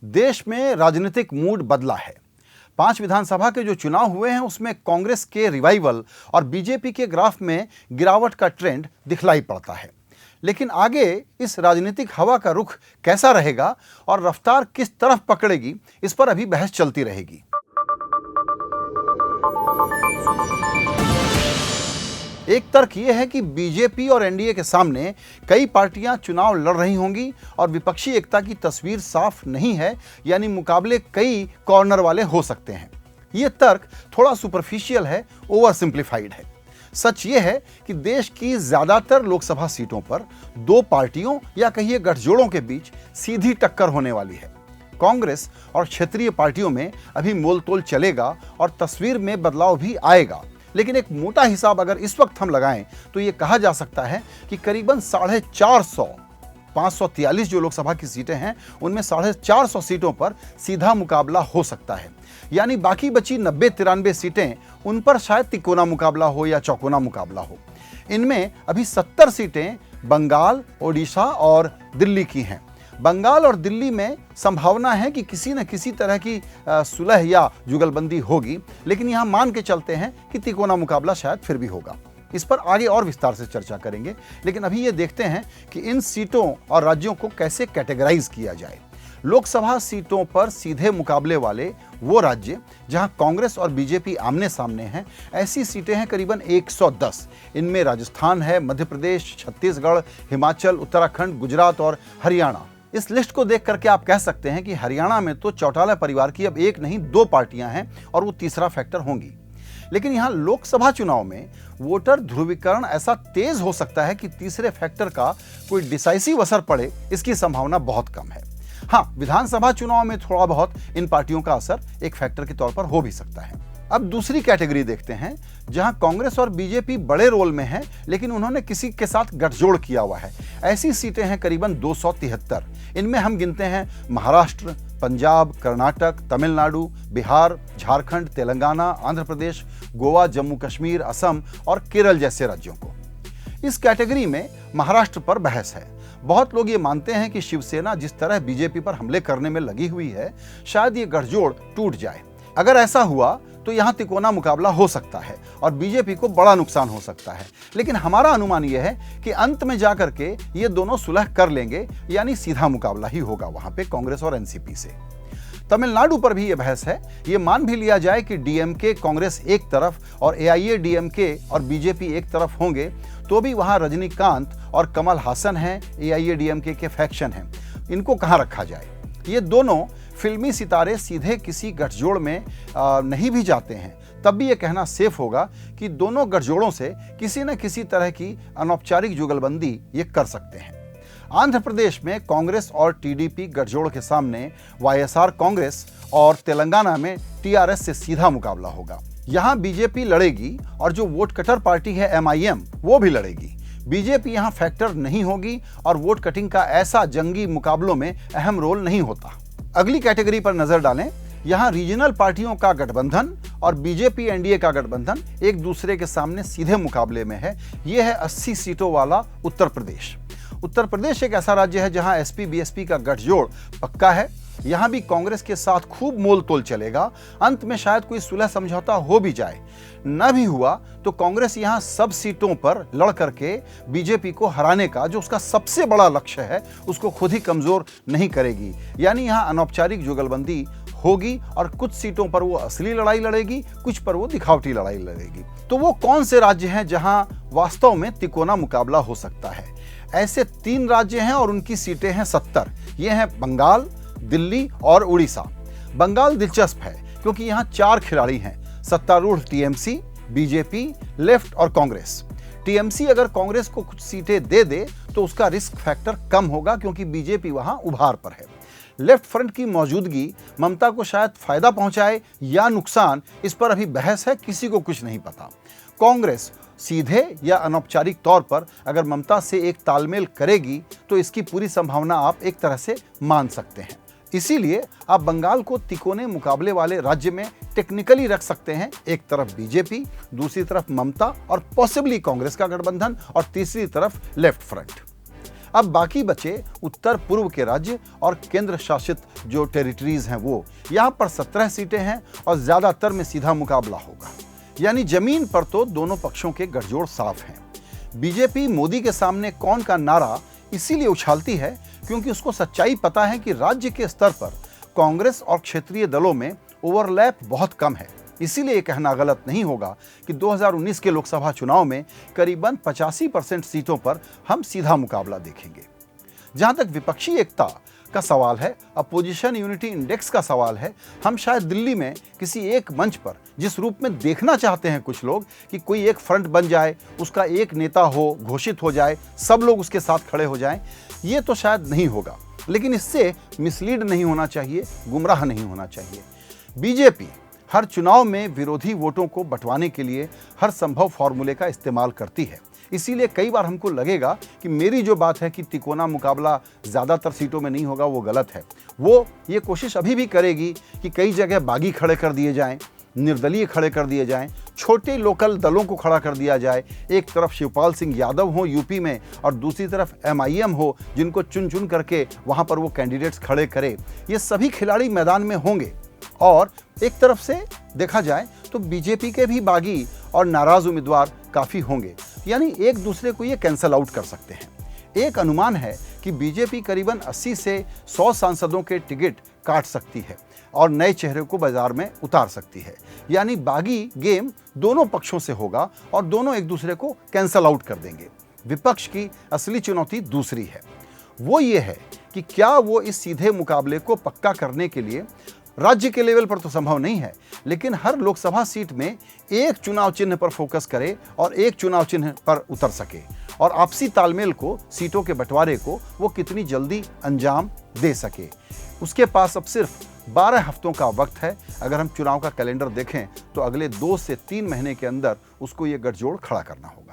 देश में राजनीतिक मूड बदला है। 5 विधानसभा के जो चुनाव हुए हैं उसमें कांग्रेस के रिवाइवल और बीजेपी के ग्राफ में गिरावट का ट्रेंड दिखलाई पड़ता है। लेकिन आगे इस राजनीतिक हवा का रुख कैसा रहेगा और रफ्तार किस तरफ पकड़ेगी, इस पर अभी बहस चलती रहेगी। एक तर्क यह है कि बीजेपी और एनडीए के सामने कई पार्टियां चुनाव लड़ रही होंगी और विपक्षी एकता की तस्वीर साफ नहीं है, यानी मुकाबले कई कॉर्नर वाले हो सकते हैं। यह तर्क थोड़ा सुपरफिशियल है, ओवर सिंप्लीफाइड है। सच यह है कि देश की ज्यादातर लोकसभा सीटों पर 2 पार्टियों या कहिए गठजोड़ों के बीच सीधी टक्कर होने वाली है। कांग्रेस और क्षेत्रीय पार्टियों में अभी मोलतोल चलेगा और तस्वीर में बदलाव भी आएगा, लेकिन एक मोटा हिसाब अगर इस वक्त हम लगाएं तो यह कहा जा सकता है कि करीबन 450 543 जो लोकसभा की सीटें हैं उनमें 450 सीटों पर सीधा मुकाबला हो सकता है। यानी बाकी बची 90-93 सीटें, उन पर शायद तिकोना मुकाबला हो या चौकोना मुकाबला हो। इनमें अभी 70 सीटें बंगाल, ओडिशा और दिल्ली की हैं। बंगाल और दिल्ली में संभावना है कि किसी न किसी तरह की सुलह या जुगलबंदी होगी, लेकिन यहां मान के चलते हैं कि तिकोना मुकाबला शायद फिर भी होगा। इस पर आगे और विस्तार से चर्चा करेंगे, लेकिन अभी ये देखते हैं कि इन सीटों और राज्यों को कैसे कैटेगराइज किया जाए। लोकसभा सीटों पर सीधे मुकाबले वाले वो राज्य जहां कांग्रेस और बीजेपी आमने सामने हैं, ऐसी सीटें हैं करीबन 110। इनमें राजस्थान है, मध्य प्रदेश, छत्तीसगढ़, हिमाचल, उत्तराखंड, गुजरात और हरियाणा। इस लिस्ट को देख करके आप कह सकते हैं कि हरियाणा में तो चौटाला परिवार की अब एक नहीं 2 पार्टियां हैं और वो तीसरा फैक्टर होंगी। लेकिन यहां लोकसभा चुनाव में वोटर ध्रुवीकरण ऐसा तेज हो सकता है कि तीसरे फैक्टर का कोई डिसाइसिव असर पड़े, इसकी संभावना बहुत कम है। हां, विधानसभा चुनाव में थोड़ा बहुत इन पार्टियों का असर एक फैक्टर के तौर पर हो भी सकता है। अब दूसरी कैटेगरी देखते हैं जहां कांग्रेस और बीजेपी बड़े रोल में हैं, लेकिन उन्होंने किसी के साथ गठजोड़ किया हुआ है। ऐसी सीटें हैं करीबन 273। इनमें हम गिनते हैं महाराष्ट्र, पंजाब, कर्नाटक, तमिलनाडु, बिहार, झारखंड, तेलंगाना, आंध्र प्रदेश, गोवा, जम्मू कश्मीर, असम और केरल जैसे राज्यों को। इस कैटेगरी में महाराष्ट्र पर बहस है। बहुत लोग ये मानते हैं कि शिवसेना जिस तरह बीजेपी पर हमले करने में लगी हुई है, शायद ये गठजोड़ टूट जाए। अगर ऐसा हुआ तो यहां तिकोना मुकाबला हो सकता है और बीजेपी को बड़ा नुकसान हो सकता है। लेकिन हमारा अनुमान यह है कि अंत में जाकर के ये दोनों सुलह कर लेंगे, यानी सीधा मुकाबला ही होगा वहां पे कांग्रेस और एनसीपी से। तमिलनाडु पर भी यह बहस है। ये मान भी लिया जाए कि डीएमके कांग्रेस एक तरफ और एआईएडीएमके और बीजेपी एक तरफ होंगे, तो भी वहां रजनीकांत और कमल हासन हैं, एआईएडीएमके के फैक्शन हैं। इनको कहां रखा जाए? ये दोनों फिल्मी सितारे सीधे किसी गठजोड़ में नहीं भी जाते हैं, तब भी ये कहना सेफ होगा कि दोनों गठजोड़ों से किसी न किसी तरह की अनौपचारिक जुगलबंदी ये कर सकते हैं। आंध्र प्रदेश में कांग्रेस और टीडीपी गठजोड़ के सामने वाईएसआर कांग्रेस और तेलंगाना में टीआरएस से सीधा मुकाबला होगा। यहां बीजेपी लड़ेगी और जो वोट कटर पार्टी है एमआईएम, वो भी लड़ेगी। बीजेपी यहां फैक्टर नहीं होगी और वोट कटिंग का ऐसा जंगी मुकाबलों में अहम रोल नहीं होता। अगली कैटेगरी पर नजर डालें। यहां रीजनल पार्टियों का गठबंधन और बीजेपी एनडीए का गठबंधन एक दूसरे के सामने सीधे मुकाबले में है। यह है 80 सीटों वाला उत्तर प्रदेश। उत्तर प्रदेश एक ऐसा राज्य है जहां एसपी बीएसपी का गठजोड़ पक्का है। यहां भी कांग्रेस के साथ खूब मोलतोल चलेगा। अंत में शायद कोई सुलह समझौता हो भी जाए। न भी हुआ तो कांग्रेस यहां सब सीटों पर लड़ करके बीजेपी को हराने का जो उसका सबसे बड़ा लक्ष्य है, उसको खुद ही कमजोर नहीं करेगी। यानी यहां अनौपचारिक जुगलबंदी होगी और कुछ सीटों पर वो असली लड़ाई लड़ेगी, कुछ पर वो दिखावटी लड़ाई लड़ेगी। तो वो कौन से राज्य हैं जहां वास्तव में तिकोना मुकाबला हो सकता है? ऐसे 3 राज्य हैं और उनकी सीटें हैं 70। ये हैं बंगाल, दिल्ली और उड़ीसा। बंगाल दिलचस्प है क्योंकि यहां 4 खिलाड़ी हैं, सत्तारूढ़ टीएमसी, बीजेपी, लेफ्ट और कांग्रेस। टीएमसी अगर कांग्रेस को कुछ सीटें दे दे तो उसका रिस्क फैक्टर कम होगा क्योंकि बीजेपी वहां उभार पर है। लेफ्ट फ्रंट की मौजूदगी ममता को शायद फायदा पहुंचाए या नुकसान, इस पर अभी बहस है, किसी को कुछ नहीं पता। कांग्रेस सीधे या अनौपचारिक तौर पर अगर ममता से एक तालमेल करेगी तो इसकी पूरी संभावना आप एक तरह से मान सकते हैं। इसीलिए आप बंगाल को तिकोने मुकाबले वाले राज्य में टेक्निकली रख सकते हैं। एक तरफ बीजेपी, दूसरी तरफ ममता और पॉसिबली कांग्रेस का गठबंधन और तीसरी तरफ लेफ्ट फ्रंट। अब बाकी बचे उत्तर पूर्व के राज्य और केंद्र शासित जो टेरिटरीज हैं वो। यहाँ पर 17 सीटें हैं और ज्यादातर में सीधा मुकाबला होगा। यानी जमीन पर तो दोनों पक्षों के गठजोड़ साफ हैं। बीजेपी मोदी के सामने कौन का नारा इसीलिए उछालती है क्योंकि उसको सच्चाई पता है कि राज्य के स्तर पर कांग्रेस और क्षेत्रीय दलों में ओवरलैप बहुत कम है। इसीलिए कहना गलत नहीं होगा कि 2019 के लोकसभा चुनाव में करीबन 85% सीटों पर हम सीधा मुकाबला देखेंगे। जहां तक विपक्षी एकता का सवाल है, अपोजिशन यूनिटी इंडेक्स का सवाल है, हम शायद दिल्ली में किसी एक मंच पर जिस रूप में देखना चाहते हैं कुछ लोग कि कोई एक फ्रंट बन जाए, उसका एक नेता हो, घोषित हो जाए, सब लोग उसके साथ खड़े हो जाएं, ये तो शायद नहीं होगा। लेकिन इससे मिसलीड नहीं होना चाहिए, गुमराह नहीं होना चाहिए। बीजेपी हर चुनाव में विरोधी वोटों को बंटवाने के लिए हर संभव फॉर्मूले का इस्तेमाल करती है। इसीलिए कई बार हमको लगेगा कि मेरी जो बात है कि तिकोना मुकाबला ज़्यादातर सीटों में नहीं होगा, वो गलत है। वो ये कोशिश अभी भी करेगी कि कई जगह बागी खड़े कर दिए जाएं, निर्दलीय खड़े कर दिए जाएं, छोटे लोकल दलों को खड़ा कर दिया जाए। एक तरफ शिवपाल सिंह यादव हो यूपी में और दूसरी तरफ MIM हो, जिनको चुन चुन करके वहाँ पर वो कैंडिडेट्स खड़े करे। ये सभी खिलाड़ी मैदान में होंगे और एक तरफ से देखा जाए तो बीजेपी के भी बागी और नाराज उम्मीदवार काफ़ी होंगे। यानी एक दूसरे को ये कैंसल आउट कर सकते हैं। एक अनुमान है कि बीजेपी करीबन 80 से 100 सांसदों के टिकट काट सकती है और नए चेहरे को बाजार में उतार सकती है। यानी बागी गेम दोनों पक्षों से होगा और दोनों एक दूसरे को कैंसल आउट कर देंगे। विपक्ष की असली चुनौती दूसरी है, वो ये है कि क्या वो इस सीधे मुकाबले को पक्का करने के लिए राज्य के लेवल पर तो संभव नहीं है, लेकिन हर लोकसभा सीट में एक चुनाव चिन्ह पर फोकस करे और एक चुनाव चिन्ह पर उतर सके और आपसी तालमेल को, सीटों के बंटवारे को वो कितनी जल्दी अंजाम दे सके। उसके पास अब सिर्फ 12 हफ्तों का वक्त है। अगर हम चुनाव का कैलेंडर देखें तो अगले 2 से 3 महीने के अंदर उसको ये गठजोड़ खड़ा करना होगा।